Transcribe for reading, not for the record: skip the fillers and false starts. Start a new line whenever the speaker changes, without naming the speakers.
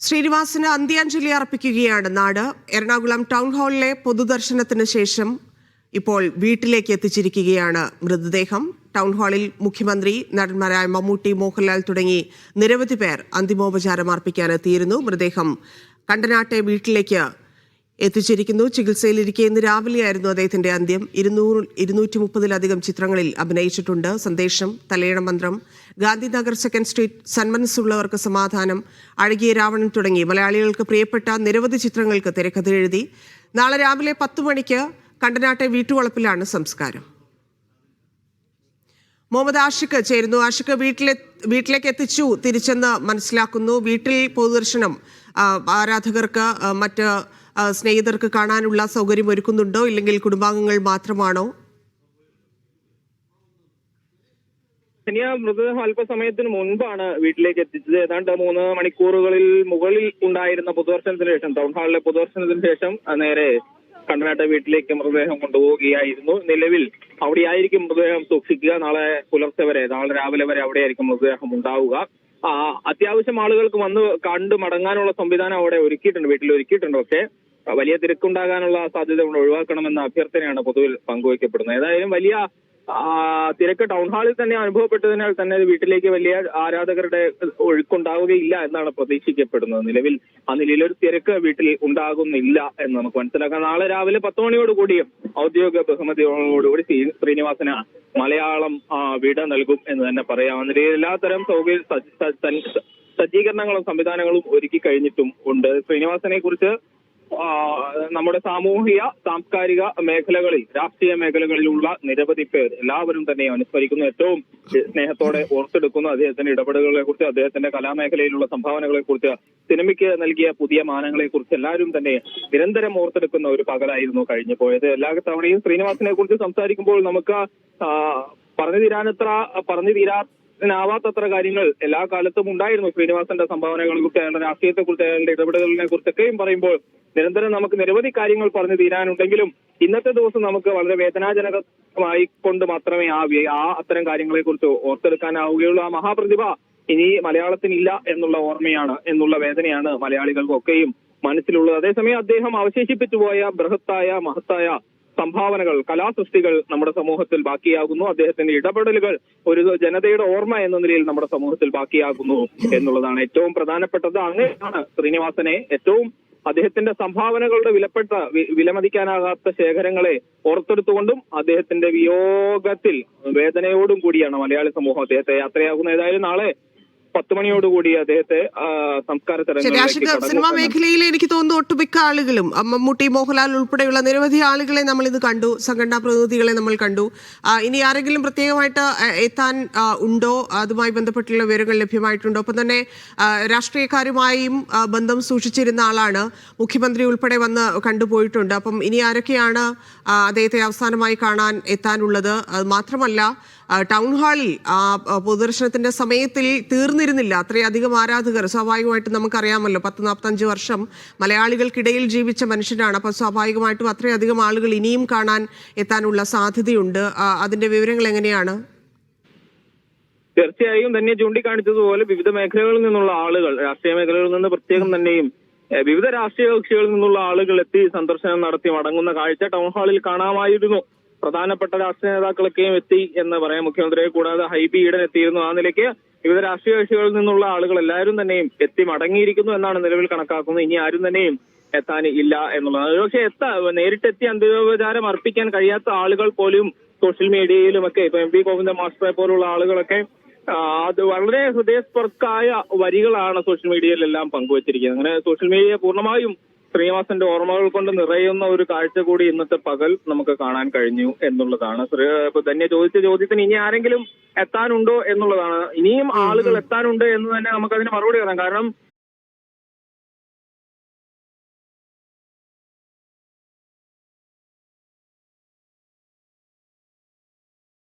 ശ്രീനിവാസന് അന്ത്യാഞ്ജലി അർപ്പിക്കുകയാണ് നാട്. എറണാകുളം ടൗൺ ഹാളിലെ പൊതുദർശനത്തിന് ശേഷം ഇപ്പോൾ വീട്ടിലേക്ക് എത്തിച്ചിരിക്കുകയാണ് മൃതദേഹം. ടൗൺ ഹാളിൽ മുഖ്യമന്ത്രി, നടന്മാരായ മമ്മൂട്ടി, മോഹൻലാൽ തുടങ്ങി നിരവധി പേർ അന്തിമോപചാരം അർപ്പിക്കാനെത്തിയിരുന്നു. മൃതദേഹം കണ്ടനാട്ടെ വീട്ടിലേക്ക് എത്തിച്ചിരിക്കുന്നു. ചികിത്സയിലിരിക്കെ ഇന്ന് രാവിലെയായിരുന്നു അദ്ദേഹത്തിന്റെ അന്ത്യം. 230-ലധികം ചിത്രങ്ങളിൽ അഭിനയിച്ചിട്ടുണ്ട്. സന്ദേശം, തലയണ മന്ത്രം, ഗാന്ധിനഗർ സെക്കൻഡ് സ്ട്രീറ്റ്, സന്മനസ്സുള്ളവർക്ക് സമാധാനം, അഴകിയ രാവണൻ തുടങ്ങി മലയാളികൾക്ക് പ്രിയപ്പെട്ട നിരവധി ചിത്രങ്ങൾക്ക് തിരക്കഥ എഴുതി. നാളെ രാവിലെ 10 മണിക്ക് കണ്ടനാട്ടെ വീട്ടുവളപ്പിലാണ് സംസ്കാരം. മുഹമ്മദ് ആഷിഖ് ചേരുന്നു. ആഷിഖ്, വീട്ടിലേക്ക് എത്തിച്ചു തിരിച്ചെന്ന് മനസ്സിലാക്കുന്നു. വീട്ടിൽ പൊതുദർശനം ആരാധകർക്ക്, മറ്റ് സ്നേഹിതർക്ക് കാണാനുള്ള സൗകര്യം ഒരുക്കുന്നുണ്ടോ, ഇല്ലെങ്കിൽ കുടുംബാംഗങ്ങൾ മാത്രമാണോ?
മൃതദേഹം അല്പസമയത്തിന് മുൻപാണ് വീട്ടിലേക്ക് എത്തിച്ചത്. ഏതാണ്ട് 3 മണിക്കൂറുകളിൽ മുകളിൽ ഉണ്ടായിരുന്ന പൊതുദർശനത്തിന് ശേഷം, ടൗൺ ഹാളിലെ പൊതുദർശനത്തിന് ശേഷം നേരെ കണ്ടനാട്ടെ വീട്ടിലേക്ക് മൃതദേഹം കൊണ്ടുപോവുകയായിരുന്നു. നിലവിൽ അവിടെയായിരിക്കും മൃതദേഹം സൂക്ഷിക്കുക. നാളെ പുലർച്ചെ വരെ, നാളെ രാവിലെ വരെ അവിടെയായിരിക്കും മൃതദേഹം ഉണ്ടാവുക. അത്യാവശ്യം ആളുകൾക്ക് വന്ന് കണ്ടു മടങ്ങാനുള്ള സംവിധാനം അവിടെ ഒരുക്കിയിട്ടുണ്ട്, വീട്ടിൽ ഒരുക്കിയിട്ടുണ്ട്. പക്ഷേ വലിയ തിരക്കുണ്ടാകാനുള്ള സാധ്യത ഒഴിവാക്കണമെന്ന അഭ്യർത്ഥനയാണ് പൊതുവിൽ പങ്കുവയ്ക്കപ്പെടുന്നത്. ഏതായാലും വലിയ തിരക്ക് ടൗൺ ഹാളിൽ തന്നെ അനുഭവപ്പെട്ടതിനാൽ തന്നെ വീട്ടിലേക്ക് വലിയ ആരാധകരുടെ ഒഴുക്കുണ്ടാവുകയില്ല എന്നാണ് പ്രതീക്ഷിക്കപ്പെടുന്നത്. നിലവിൽ ആ നിലയിലൊരു തിരക്ക് വീട്ടിൽ ഉണ്ടാകുന്നില്ല എന്ന് നമുക്ക് മനസ്സിലാക്കാം. നാളെ രാവിലെ 10 മണിയോടുകൂടി ഔദ്യോഗിക ബഹുമതിയോടുകൂടി ശ്രീനിവാസന് മലയാളം വിട നൽകും എന്ന് തന്നെ പറയാം. നിലയിൽ എല്ലാത്തരം സജ്ജീകരണങ്ങളും സംവിധാനങ്ങളും ഒരുക്കി കഴിഞ്ഞിട്ടും ഉണ്ട്. ശ്രീനിവാസനെ കുറിച്ച് നമ്മുടെ സാമൂഹിക, സാംസ്കാരിക മേഖലകളിൽ, രാഷ്ട്രീയ മേഖലകളിലുള്ള നിരവധി പേർ എല്ലാവരും തന്നെ അനുസ്മരിക്കുന്നു. ഏറ്റവും സ്നേഹത്തോടെ ഓർത്തെടുക്കുന്നു അദ്ദേഹത്തിന്റെ ഇടപെടലുകളെ കുറിച്ച്, അദ്ദേഹത്തിന്റെ കലാമേഖലയിലുള്ള സംഭാവനകളെ കുറിച്ച്, സിനിമയ്ക്ക് നൽകിയ പുതിയ മാനങ്ങളെ കുറിച്ച് എല്ലാവരും തന്നെ നിരന്തരം ഓർത്തെടുക്കുന്ന ഒരു പകലായിരുന്നു കഴിഞ്ഞു പോയത്. എല്ലാ തവണയും ശ്രീനിവാസനെ കുറിച്ച് സംസാരിക്കുമ്പോൾ നമുക്ക് പറഞ്ഞു തീരാനാവാത്തത്ര കാര്യങ്ങൾ എല്ലാ കാലത്തും ഉണ്ടായിരുന്നു. ശ്രീനിവാസന്റെ സംഭാവനകളെ കുറിച്ച്, അയാളുടെ രാഷ്ട്രീയത്തെ കുറിച്ച്, അയാളുടെ ഇടപെടലുകളെ കുറിച്ചൊക്കെയും പറയുമ്പോൾ നിരന്തരം നമുക്ക് നിരവധി കാര്യങ്ങൾ പറഞ്ഞു തീരാനുണ്ടെങ്കിലും ഇന്നത്തെ ദിവസം നമുക്ക് വളരെ വേദനാജനകമായി കൊണ്ട് മാത്രമേ അത്തരം കാര്യങ്ങളെ കുറിച്ച് ഓർത്തെടുക്കാനാവുകയുള്ളൂ. ആ മഹാപ്രതിഭ ഇനി മലയാളത്തിനില്ല എന്നുള്ള ഓർമ്മയാണ്, എന്നുള്ള വേദനയാണ് മലയാളികൾക്കൊക്കെയും മനസ്സിലുള്ളത്. അതേസമയം അദ്ദേഹം അവശേഷിപ്പിച്ചു പോയ മഹത്തായ സംഭാവനകൾ, കലാസൃഷ്ടികൾ നമ്മുടെ സമൂഹത്തിൽ ബാക്കിയാകുന്നു. അദ്ദേഹത്തിന്റെ ഇടപെടലുകൾ ഒരു ജനതയുടെ ഓർമ്മ എന്ന നിലയിൽ നമ്മുടെ സമൂഹത്തിൽ ബാക്കിയാകുന്നു എന്നുള്ളതാണ് ഏറ്റവും പ്രധാനപ്പെട്ടത്. അങ്ങനെയാണ് ശ്രീനിവാസനെ ഏറ്റവും അദ്ദേഹത്തിന്റെ സംഭാവനകളുടെ വിലമതിക്കാനാകാത്ത ശേഖരങ്ങളെ ഓർത്തെടുത്തുകൊണ്ടും അദ്ദേഹത്തിന്റെ വിയോഗത്തിൽ വേദനയോടും കൂടിയാണ് മലയാളി സമൂഹം അദ്ദേഹത്തെ യാത്രയാകുന്നത്. ഏതായാലും നാളെ 10 മണിയോടുകൂടി അദ്ദേഹത്തെ സംസ്കാര ചടങ്ങുകളിലേക്ക്.
സിനിമാ മേഖലയിൽ എനിക്ക് തോന്നുന്നു ഒട്ടുമിക്ക ആളുകളും, മമ്മൂട്ടി, മോഹൻലാൽ ഉൾപ്പെടെയുള്ള നിരവധി ആളുകളെ നമ്മൾ ഇത് കണ്ടു, സംഘടനാ പ്രതിനിധികളെ നമ്മൾ കണ്ടു. ഇനി ആരെങ്കിലും പ്രത്യേകമായിട്ട് എത്താൻ ഉണ്ടോ? അതുമായി ബന്ധപ്പെട്ടുള്ള വിവരങ്ങൾ ലഭ്യമായിട്ടുണ്ടോ? ഒപ്പം തന്നെ രാഷ്ട്രീയക്കാരുമായും ബന്ധം സൂക്ഷിച്ചിരുന്ന ആളാണ്, മുഖ്യമന്ത്രി ഉൾപ്പെടെ വന്ന് കണ്ടുപോയിട്ടുണ്ട്. അപ്പം ഇനി ആരൊക്കെയാണ് അദ്ദേഹത്തെ അവസാനമായി കാണാൻ എത്താനുള്ളത്? അത് മാത്രമല്ല, ടൗൺ ഹാളിൽ പൊതുദർശനത്തിന്റെ സമയത്തിൽ തീർന്നിരുന്നില്ല അത്രയധികം ആരാധകർ. സ്വാഭാവികമായിട്ടും നമുക്കറിയാമല്ലോ, 10-45 വർഷം മലയാളികൾക്കിടയിൽ ജീവിച്ച മനുഷ്യനാണ്. അപ്പോൾ സ്വാഭാവികമായിട്ടും അത്രയധികം ആളുകൾ ഇനിയും കാണാൻ എത്താനുള്ള സാധ്യതയുണ്ട്. അതിന്റെ വിവരങ്ങൾ എങ്ങനെയാണ്?
തീർച്ചയായും തന്നെ ചൂണ്ടിക്കാണിച്ചതുപോലെ വിവിധ മേഖലകളിൽ നിന്നുള്ള ആളുകൾ, രാഷ്ട്രീയ മേഖലകളിൽ നിന്ന് പ്രത്യേകം തന്നെയും വിവിധ രാഷ്ട്രീയ കക്ഷികളിൽ നിന്നുള്ള ആളുകൾ എത്തി സന്ദർശനം നടത്തി മടങ്ങുന്ന കാഴ്ച ടൗൺ ഹാളിൽ കാണാമായിരുന്നു. പ്രധാനപ്പെട്ട രാഷ്ട്രീയ നേതാക്കളൊക്കെയും എത്തി എന്ന് പറയാം. മുഖ്യമന്ത്രിയെ കൂടാതെ ഹൈബി ഈഡൻ എത്തിയിരുന്നു. ആ നിലയ്ക്ക് വിവിധ രാഷ്ട്രീയ കക്ഷികളിൽ നിന്നുള്ള ആളുകൾ എല്ലാവരും തന്നെയും എത്തി മടങ്ങിയിരിക്കുന്നു എന്നാണ് നിലവിൽ കണക്കാക്കുന്നത്. ഇനി ആരും തന്നെയും എത്താൻ ഇല്ല എന്നുള്ളത്. പക്ഷേ നേരിട്ടെത്തി അന്ത്യോപചാരം അർപ്പിക്കാൻ കഴിയാത്ത ആളുകൾ പോലും സോഷ്യൽ മീഡിയയിലുമൊക്കെ, ഇപ്പൊ MP ഗോവിന്ദൻ മാസ്റ്ററെ പോലുള്ള ആളുകളൊക്കെ അത് വളരെ ഹൃദയസ്പർക്കായ വരികളാണ് സോഷ്യൽ മീഡിയയിലെല്ലാം പങ്കുവച്ചിരിക്കുന്നത്. അങ്ങനെ സോഷ്യൽ മീഡിയ പൂർണ്ണമായും ശ്രീനിവാസന്റെ ഓർമ്മകൾ കൊണ്ട് നിറയുന്ന ഒരു കാഴ്ച കൂടി ഇന്നത്തെ പകൽ നമുക്ക് കാണാൻ കഴിഞ്ഞു എന്നുള്ളതാണ്. ധന്യ ചോദിച്ച ചോദ്യത്തിന് ഇനി ആരെങ്കിലും എത്താനുണ്ടോ എന്നുള്ളതാണ്. ഇനിയും ആളുകൾ എത്താനുണ്ട് എന്ന് തന്നെ നമുക്കതിന് മറുപടി പറയാം. കാരണം